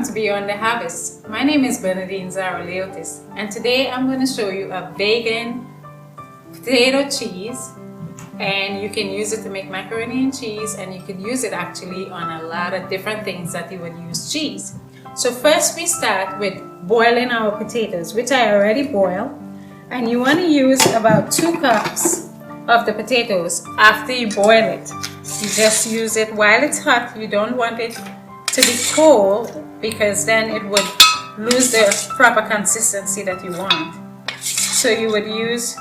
to Beyond the Harvest. My name is Bernadine and today I'm going to show you a vegan potato cheese, and you can use it to make macaroni and cheese, and you can use it actually on a lot of different things that you would use cheese. So first we start with boiling our potatoes, which I already boiled, and you want to use about 2 cups of the potatoes after you boil it. You just use it while it's hot. You don't want it to be cold because then it would lose the proper consistency that you want. So you would use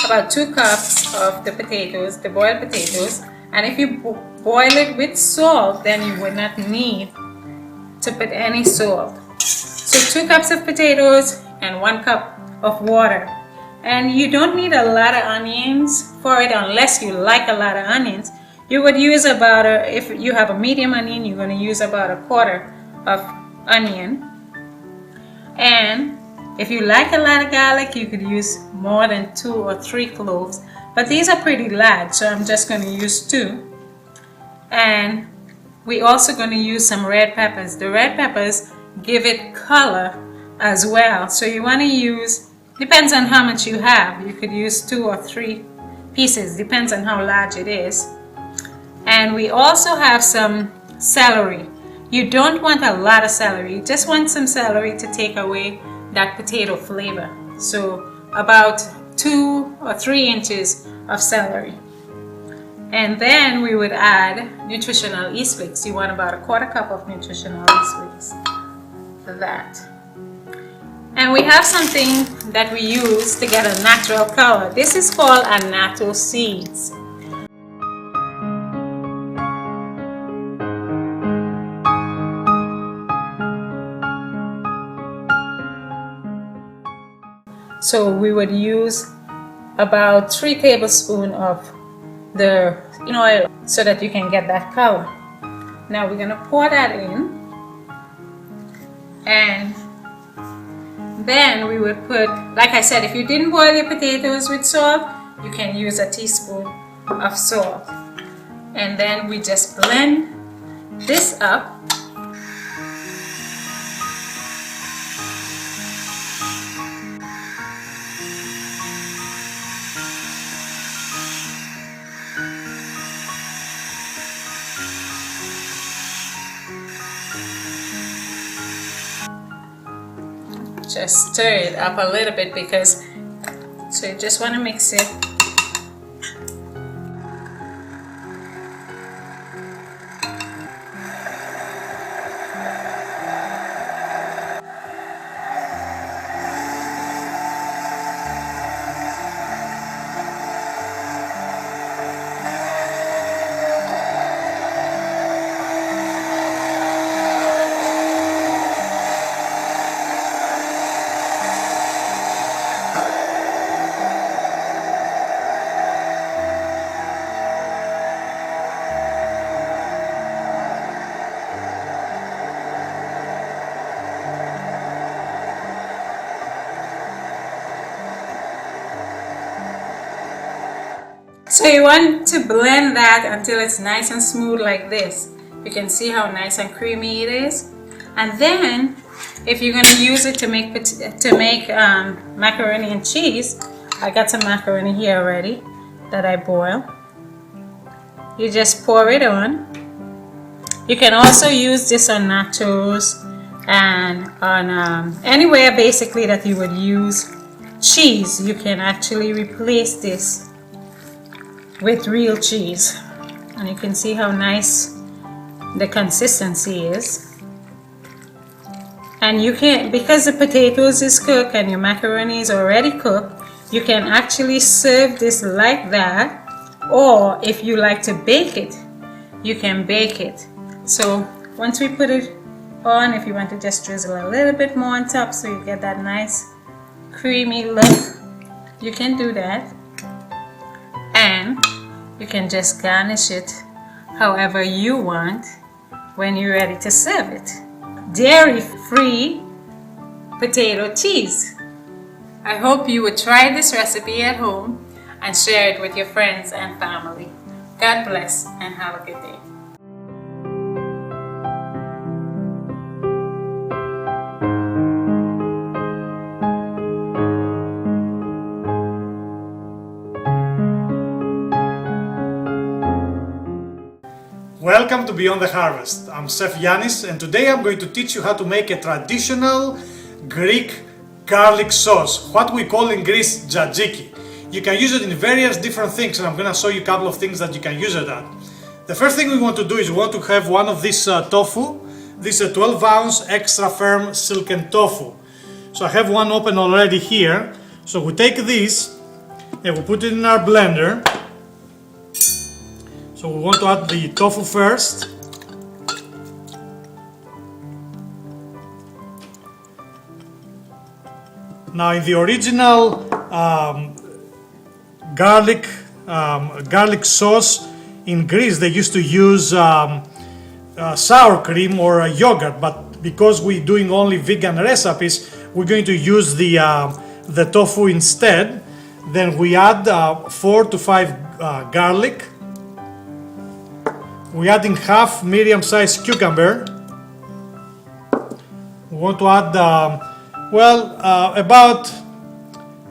about 2 cups of the potatoes, the boiled potatoes, and if you boil it with salt, then you would not need to put any salt. So 2 cups of potatoes and 1 cup of water. And you don't need a lot of onions for it unless you like a lot of onions. You would use about, if you have a medium onion, you're going to use about 1/4 of onion. And if you like a lot of garlic, you could use more than 2 or 3 cloves. But these are pretty large, so I'm just going to use 2. And we're also going to use some red peppers. The red peppers give it color as well. So you want to use, depends on how much you have. You could use 2 or 3 pieces, depends on how large it is. And we also have some celery. You don't want a lot of celery, you just want some celery to take away that potato flavor. So about 2 or 3 inches of celery. And then we would add nutritional yeast flakes. You want about 1/4 cup of nutritional yeast flakes for that. And we have something that we use to get a natural color. This is called annatto seeds. So we would use about 3 tablespoons of the oil so that you can get that color. Now we're going to pour that in, and then we would put, like I said, if you didn't boil your potatoes with salt, you can use a teaspoon of salt. And then we just blend this up. Just stir it up a little bit because, so you just want to mix it. So you want to blend that until it's nice and smooth like this. You can see how nice and creamy it is. And then, if you're going to use it to make macaroni and cheese, I got some macaroni here already that I boiled. You just pour it on. You can also use this on nachos and on anywhere basically that you would use cheese. You can actually replace this with real cheese, and you can see how nice the consistency is. And you can, because the potatoes is cooked and your macaroni is already cooked, you can actually serve this like that, or if you like to bake it, you can bake it. So once we put it on, if you want to just drizzle a little bit more on top so you get that nice creamy look, you can do that. And you can just garnish it however you want when you're ready to serve it. Dairy-free potato cheese. I hope you would try this recipe at home and share it with your friends and family. God bless and have a good day. Welcome to Beyond the Harvest. I'm Chef Yiannis, and today I'm going to teach you how to make a traditional Greek garlic sauce, what we call in Greece tzatziki. You can use it in various different things, and I'm going to show you a couple of things that you can use it at. The first thing we want to do is we want to have one of this tofu. This is a 12-ounce extra firm silken tofu. So I have one open already here. So we take this and we put it in our blender. So we want to add the tofu first. Now in the original garlic sauce in Greece, they used to use sour cream or yogurt, but because we're doing only vegan recipes, we're going to use the tofu instead. Then we add 4 to 5 garlic. We're adding half medium-sized cucumber. We want to add about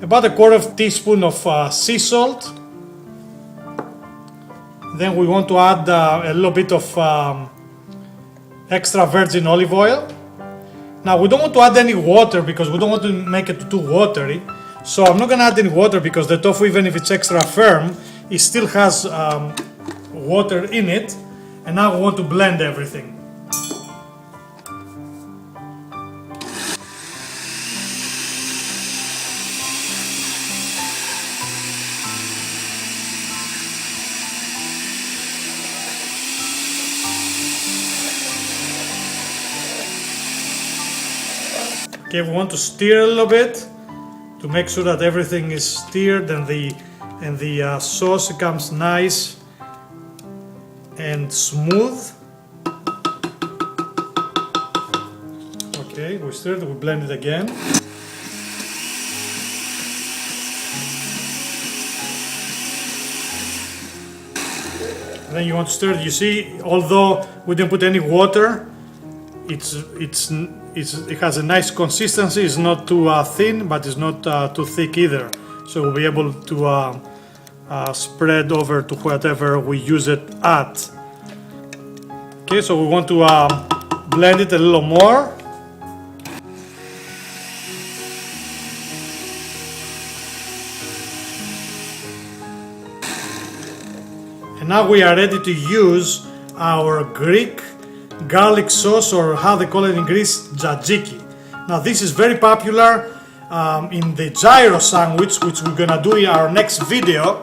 a quarter of a teaspoon of sea salt. Then we want to add a little bit of extra virgin olive oil. Now we don't want to add any water because we don't want to make it too watery. So I'm not going to add any water because the tofu, even if it's extra firm, it still has water in it. And now we want to blend everything. Okay, we want to stir a little bit to make sure that everything is stirred and the sauce becomes nice and smooth. Okay, we stirred, we blend it again. And then you want to stir it. You see, although we didn't put any water, it has a nice consistency. It's not too thin, but it's not too thick either. So we'll be able to spread over to whatever we use it at. Okay, so we want to blend it a little more. And now we are ready to use our Greek garlic sauce, or how they call it in Greece, tzatziki. Now this is very popular in the gyro sandwich, which we're gonna do in our next video.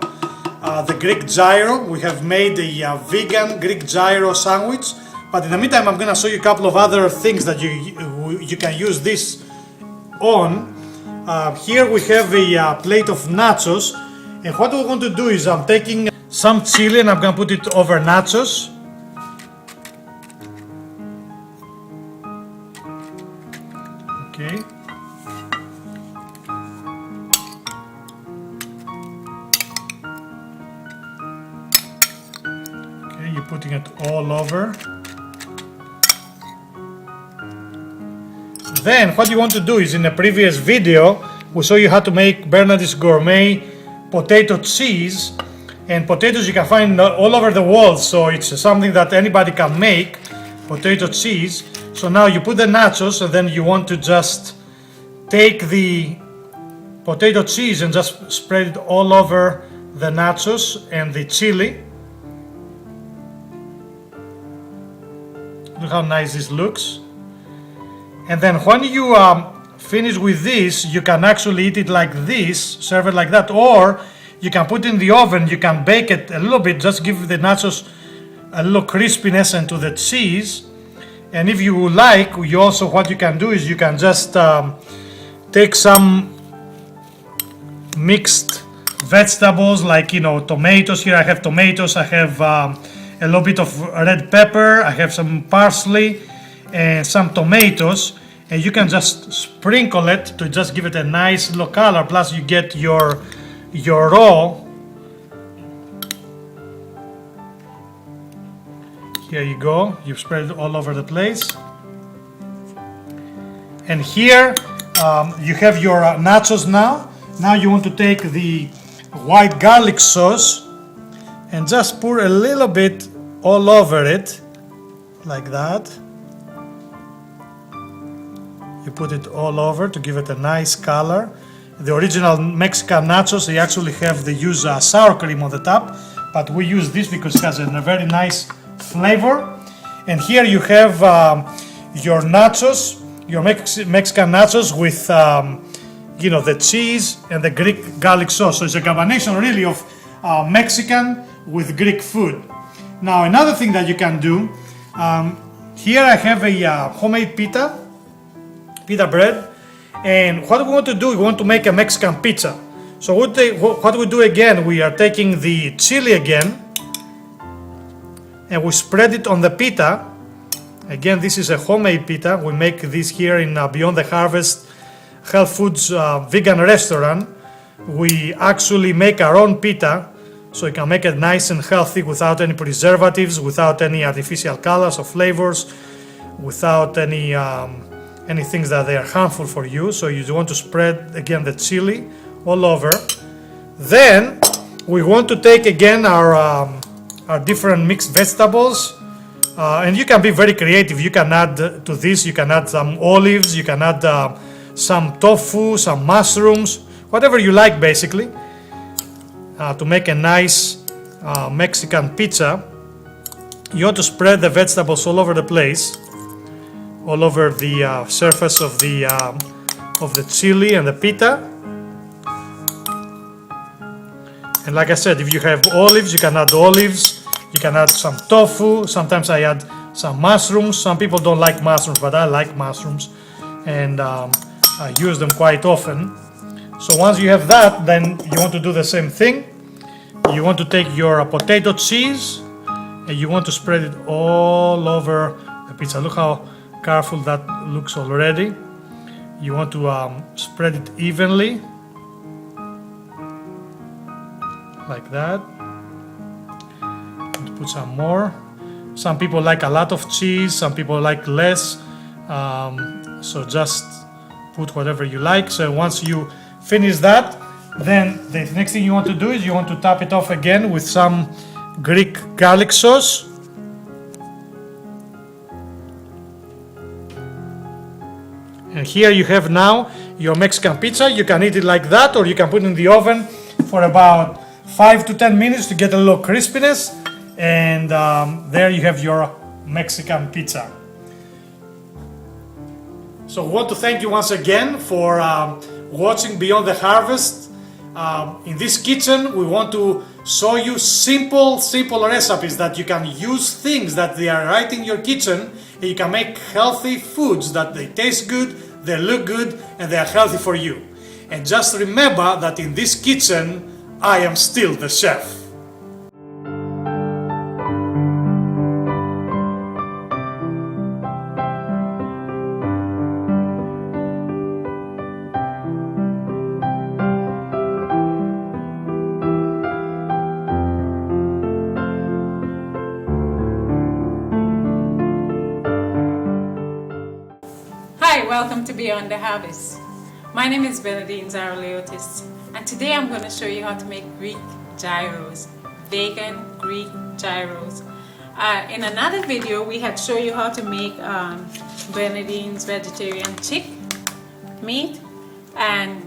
The Greek gyro, we have made a vegan Greek gyro sandwich, but in the meantime I'm gonna show you a couple of other things that you can use this on. Here we have a plate of nachos, and what we're going to do is I'm taking some chili and I'm gonna put it over nachos. Okay. Okay, you're putting it all over. Then what you want to do is, in a previous video we show you how to make Bernadine's gourmet potato cheese, and potatoes you can find all over the world, so it's something that anybody can make, potato cheese. So now you put the nachos, and then you want to just take the potato cheese and just spread it all over the nachos and the chili. Look how nice this looks. And then when you finish with this, you can actually eat it like this, serve it like that, or you can put it in the oven, you can bake it a little bit, just give the nachos a little crispiness into the cheese. And if you like, you also, what you can do is you can just take some mixed vegetables, like, you know, tomatoes. Here I have tomatoes, I have a little bit of red pepper, I have some parsley and some tomatoes, and you can just sprinkle it to just give it a nice little color. Plus you get your raw. Here you go, you spread it all over the place. And here you have your nachos now. Now you want to take the white garlic sauce and just pour a little bit all over it, like that. You put it all over to give it a nice color. The original Mexican nachos, they actually use sour cream on the top, but we use this because it has a very nice flavor. And here you have your nachos, your Mexican nachos with the cheese and the Greek garlic sauce. So it's a combination really of Mexican with Greek food. Now another thing that you can do, here I have a homemade pita bread, and what we want to do, we want to make a Mexican pizza. So what we do again, we are taking the chili again and we spread it on the pita. Again, this is a homemade pita. We make this here in Beyond the Harvest Health Foods vegan restaurant. We actually make our own pita, so you can make it nice and healthy without any preservatives, without any artificial colors or flavors, without any things that they are harmful for you. So you want to spread again the chili all over. Then we want to take again our different mixed vegetables, and you can be very creative. You can add to this, you can add some olives, you can add some tofu, some mushrooms, whatever you like basically, to make a nice Mexican pizza. You want to spread the vegetables all over the place, all over the surface of the chili and the pita. And like I said, if you have olives, you can add olives, you can add some tofu. Sometimes I add some mushrooms. Some people don't like mushrooms, but I like mushrooms, and I use them quite often. So once you have that, then you want to do the same thing. You want to take your potato cheese and you want to spread it all over the pizza. Look how colorful that looks already. You want to spread it evenly, like that. And put some more. Some people like a lot of cheese, some people like less. So just put whatever you like. So once you finish that, then the next thing you want to do is you want to top it off again with some Greek garlic sauce. And here you have now your Mexican pizza. You can eat it like that, or you can put it in the oven for about 5 to 10 minutes to get a little crispiness. And there you have your Mexican pizza. So I want to thank you once again for watching Beyond the Harvest. In this kitchen, we want to show you simple recipes that you can use, things that they are right in your kitchen, and you can make healthy foods that they taste good, they look good, and they are healthy for you. And just remember that in this kitchen, I am still the chef. Hi, welcome to Beyond the Harvest. My name is Bernadine, and today I'm going to show you how to make Greek gyros, vegan Greek gyros. In another video, we had shown you how to make Bernadine's vegetarian chick meat, and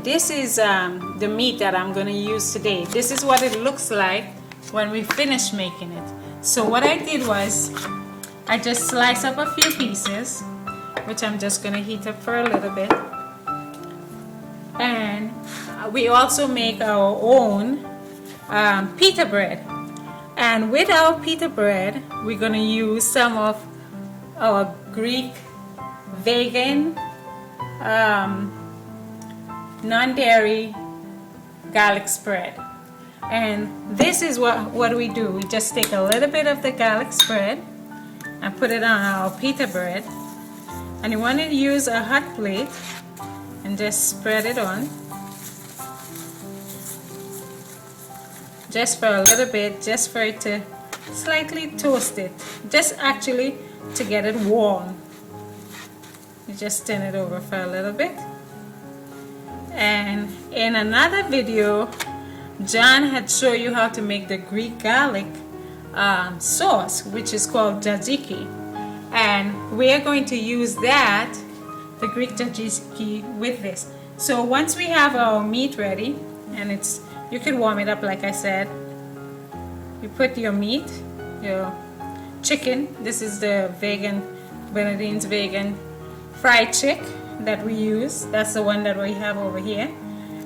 this is the meat that I'm going to use today. This is what it looks like when we finish making it. So what I did was I just sliced up a few pieces, which I'm just going to heat up for a little bit. And we also make our own pita bread. And with our pita bread, we're going to use some of our Greek vegan non-dairy garlic spread. And this is what we do. We just take a little bit of the garlic spread and put it on our pita bread. And you want to use a hot plate and just spread it on. Just for a little bit, just for it to slightly toast it. Just actually to get it warm. You just turn it over for a little bit. And in another video, John had shown you how to make the Greek garlic sauce, which is called tzatziki, and we are going to use that, the Greek tzatziki, with this. So once we have our meat ready, and you can warm it up like I said, you put your meat, your chicken. This is the Bernadine's vegan fried chick that we use. That's the one that we have over here.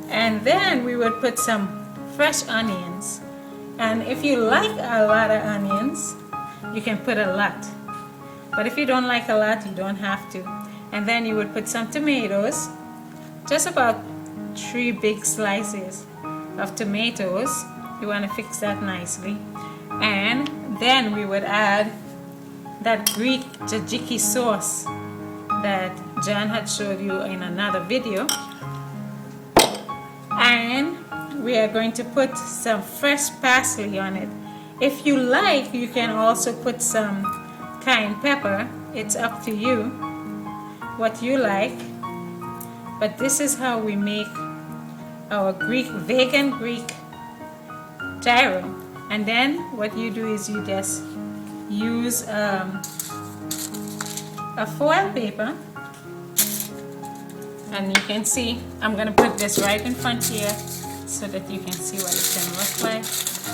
And then we would put some fresh onions. And if you like a lot of onions, you can put a lot. But if you don't like a lot, you don't have to. And then you would put some tomatoes, just about 3 big slices of tomatoes. You want to fix that nicely. And then we would add that Greek tzatziki sauce that John had showed you in another video. And we are going to put some fresh parsley on it. If you like, you can also put some cayenne pepper. It's up to you what you like. But this is how we make our vegan Greek gyro. And then what you do is you just use a foil paper, and you can see I'm going to put this right in front here so that you can see what it's going to look like.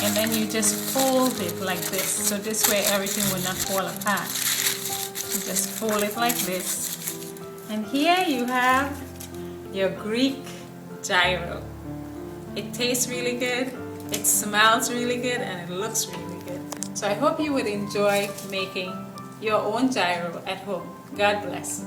And then you just fold it like this, so this way everything will not fall apart. You just fold it like this, and here you have your Greek gyro. It tastes really good, it smells really good, and it looks really good. So I hope you would enjoy making your own gyro at home. God bless.